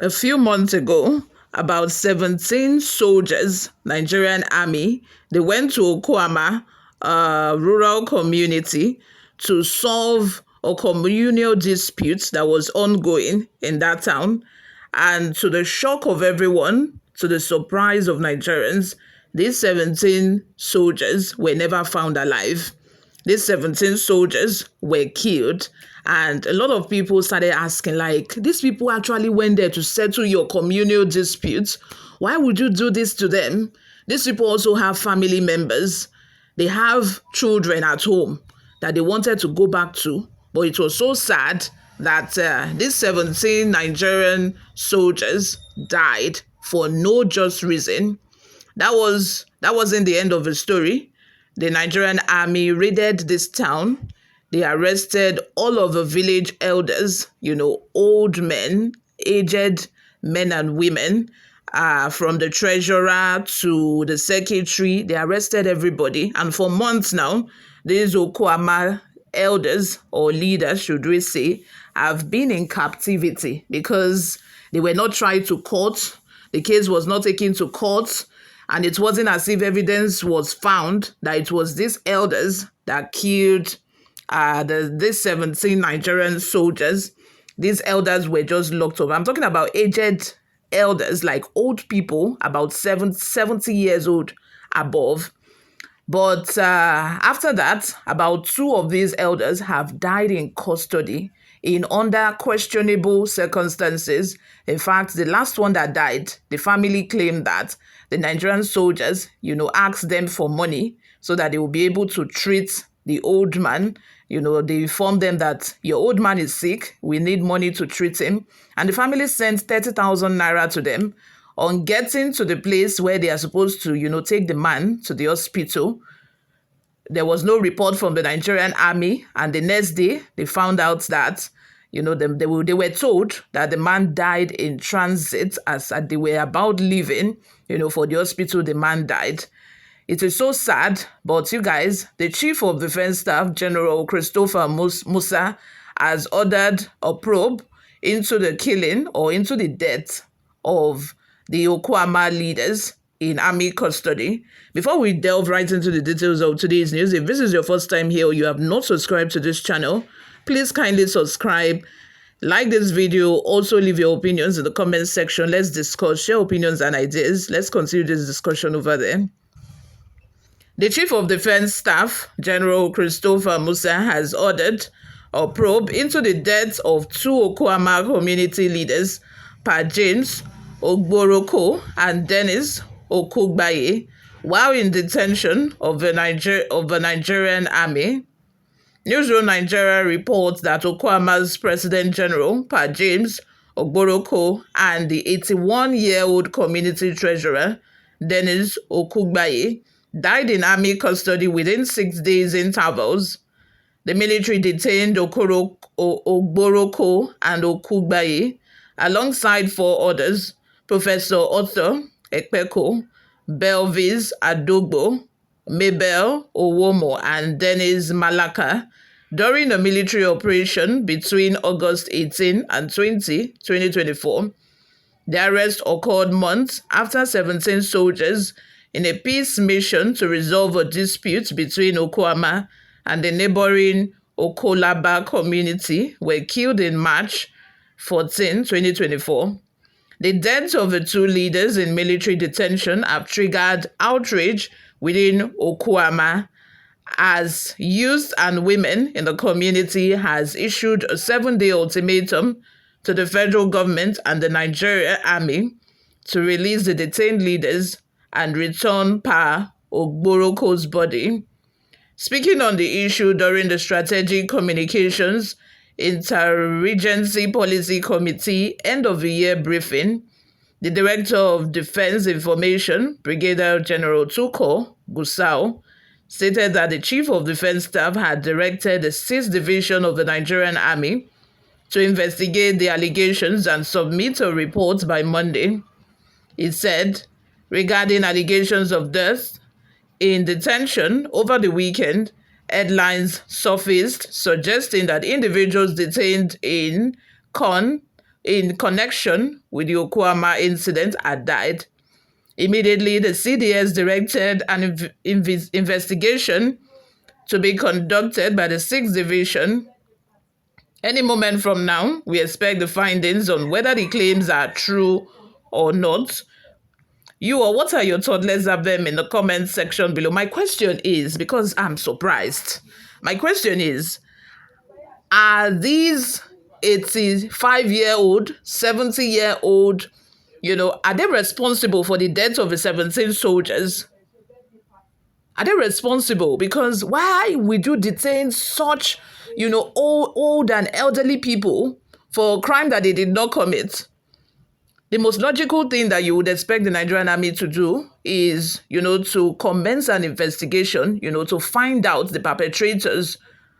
A few months ago, about 17 soldiers, Nigerian army, they went to Okuama, a rural community, to solve a communal dispute that was ongoing in that town. And to the shock of everyone, to the surprise of Nigerians, these 17 soldiers were never found alive. These 17 soldiers were killed. And a lot of people started asking, like, these people actually went there to settle your communal disputes. Why would you do this to them? These people also have family members. They have children at home that they wanted to go back to. But it was so sad that these 17 Nigerian soldiers died for no just reason. That wasn't the end of the story. The Nigerian army raided this town. They arrested all of the village elders, old men, aged men and women, from the treasurer to the secretary. They arrested everybody. And for months now, these Okuama elders or leaders, should we say, have been in captivity because they were not tried to court. The case was not taken to court. And it wasn't as if evidence was found that it was these elders that killed these 17 Nigerian soldiers. These elders were just locked up. I'm talking about aged elders, like old people, about 70 years old above. But after that, about 2 of these elders have died in custody in under questionable circumstances. In fact, the last one that died, the family claimed that the Nigerian soldiers, asked them for money so that they will be able to treat the old man. They informed them that your old man is sick. We need money to treat him. And the family sent 30,000 naira to them. On getting to the place where they are supposed to, take the man to the hospital, there was no report from the Nigerian army. And the next day, they found out that, they were told that the man died in transit as they were about leaving, for the hospital, the man died. It is so sad, but you guys, the Chief of Defense Staff, General Christopher Musa, has ordered a probe into the killing or into the death of the Okuama leaders in army custody. Before we delve right into the details of today's news, if this is your first time here or you have not subscribed to this channel, please kindly subscribe, like this video, also leave your opinions in the comment section. Let's discuss, share opinions and ideas. Let's continue this discussion over there. The Chief of Defense Staff, General Christopher Musa, has ordered a probe into the deaths of 2 Okuama community leaders, Pa James Ogboroko and Dennis Okugbaye, while in detention of the Nigerian army. Newsroom Nigeria reports that Okuama's President General, Pa James Ogboroko, and the 81-year-old community treasurer, Dennis Okugbaye, died in army custody within 6 days intervals. The military detained Ogboroko and Okugbaye alongside 4 others, Professor Otto Ekpeko, Belvis Adogbo, Mabel Owomo, and Dennis Malaka, during a military operation between August 18 and 2024. The arrest occurred months after 17 soldiers in a peace mission to resolve a dispute between Okuama and the neighboring Okolaba community were killed in March 14, 2024. The deaths of the 2 leaders in military detention have triggered outrage within Okuama, as youth and women in the community has issued a 7-day ultimatum to the federal government and the Nigerian army to release the detained leaders and return Pa Ogboroko's body. Speaking on the issue during the Strategic Communications Interagency Policy Committee end-of-the-year briefing, the Director of Defense Information, Brigadier General Tuko Gusau, stated that the Chief of Defense Staff had directed the 6th Division of the Nigerian Army to investigate the allegations and submit a report by Monday. He said, regarding allegations of death in detention over the weekend, headlines surfaced suggesting that individuals detained in Con, in connection with the Okuama incident had died. Immediately, the CDS directed an investigation to be conducted by the 6th Division. Any moment from now, we expect the findings on whether the claims are true or not. You or what are your thoughts? Let's have them in the comment section below. My question is, because I'm surprised, my question is, are these 85-year-old, 70-year-old, are they responsible for the death of the 17 soldiers? Are they responsible? Because why would you detain such, old and elderly people for a crime that they did not commit? The most logical thing that you would expect the Nigerian army to do is, to commence an investigation, to find out the perpetrators,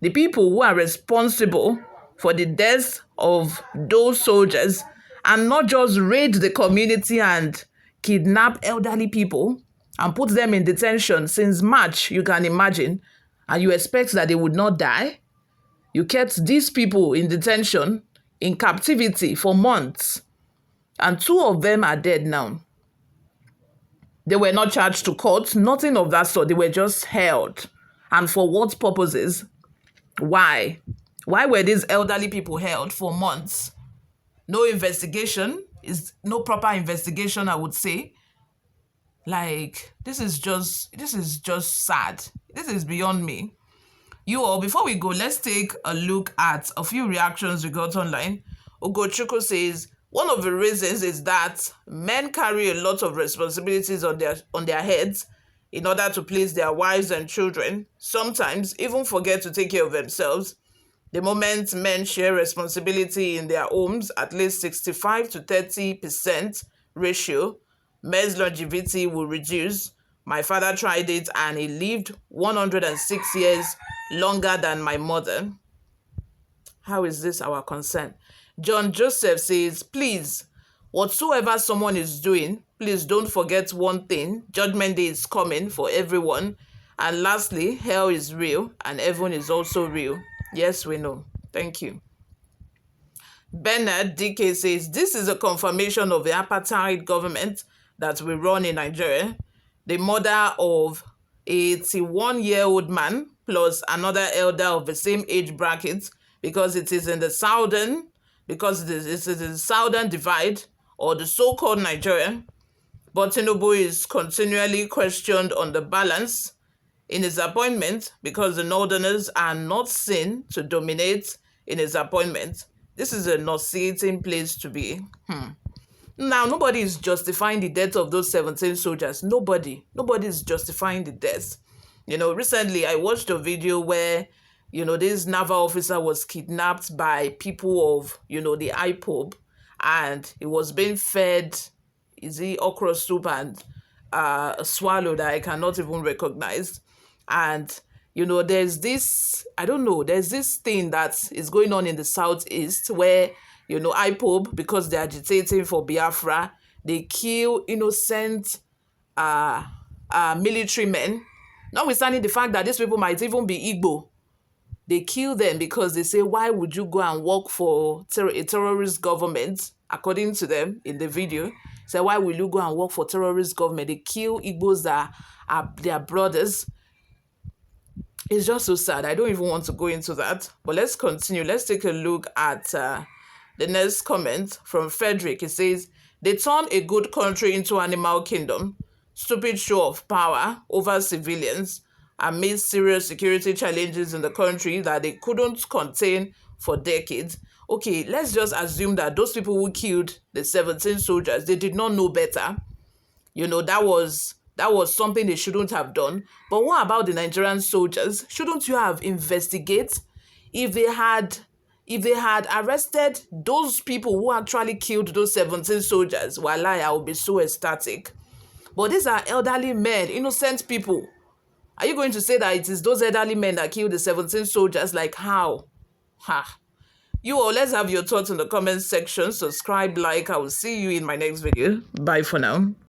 the people who are responsible for the deaths of those soldiers, and not just raid the community and kidnap elderly people and put them in detention since March, you can imagine, and you expect that they would not die. You kept these people in detention, in captivity for months, and 2 of them are dead now. They were not charged to court, nothing of that sort. They were just held. And for what purposes? Why? Why were these elderly people held for months? No investigation, no proper investigation, I would say. Like, this is just sad. This is beyond me. You all, before we go, let's take a look at a few reactions we got online. Ugochukwu says, one of the reasons is that men carry a lot of responsibilities on their heads in order to please their wives and children, sometimes even forget to take care of themselves. The moment men share responsibility in their homes, at least 65 to 30% ratio, men's longevity will reduce. My father tried it and he lived 106 years longer than my mother. How is this our concern? John Joseph says, please, whatsoever someone is doing, please don't forget one thing. Judgment Day is coming for everyone. And lastly, hell is real and heaven is also real. Yes, we know. Thank you. Bernard DK says, this is a confirmation of the apartheid government that we run in Nigeria. The mother of a 81-year-old man plus another elder of the same age bracket, because it is in the southern divide, or the so-called Nigeria. But Tinubu is continually questioned on the balance in his appointment because the Northerners are not seen to dominate in his appointment. This is a nauseating place to be. Now, nobody is justifying the death of those 17 soldiers. Nobody is justifying the deaths. Recently I watched a video where, this naval officer was kidnapped by people of, the IPOB, and he was being fed, okra soup and a swallow that I cannot even recognize. And, there's this, there's this thing that is going on in the Southeast where, IPOB, because they're agitating for Biafra, they kill innocent military men, notwithstanding the fact that these people might even be Igbo. They kill them because they say, why would you go and work for a terrorist government? According to them in the video, say, why will you go and work for terrorist government? They kill Igbos that are their brothers. It's just so sad. I don't even want to go into that. But let's continue. Let's take a look at the next comment from Frederick. It says, they turn a good country into animal kingdom. Stupid show of power over civilians amid serious security challenges in the country that they couldn't contain for decades. Okay, let's just assume that those people who killed the 17 soldiers, they did not know better. That was something they shouldn't have done. But what about the Nigerian soldiers? Shouldn't you have investigated? If they had arrested those people who actually killed those 17 soldiers, wallahi, I would be so ecstatic. But these are elderly men, innocent people. Are you going to say that it is those elderly men that killed the 17 soldiers? Like how? You all, let's have your thoughts in the comment section. Subscribe, like. I will see you in my next video. Bye for now.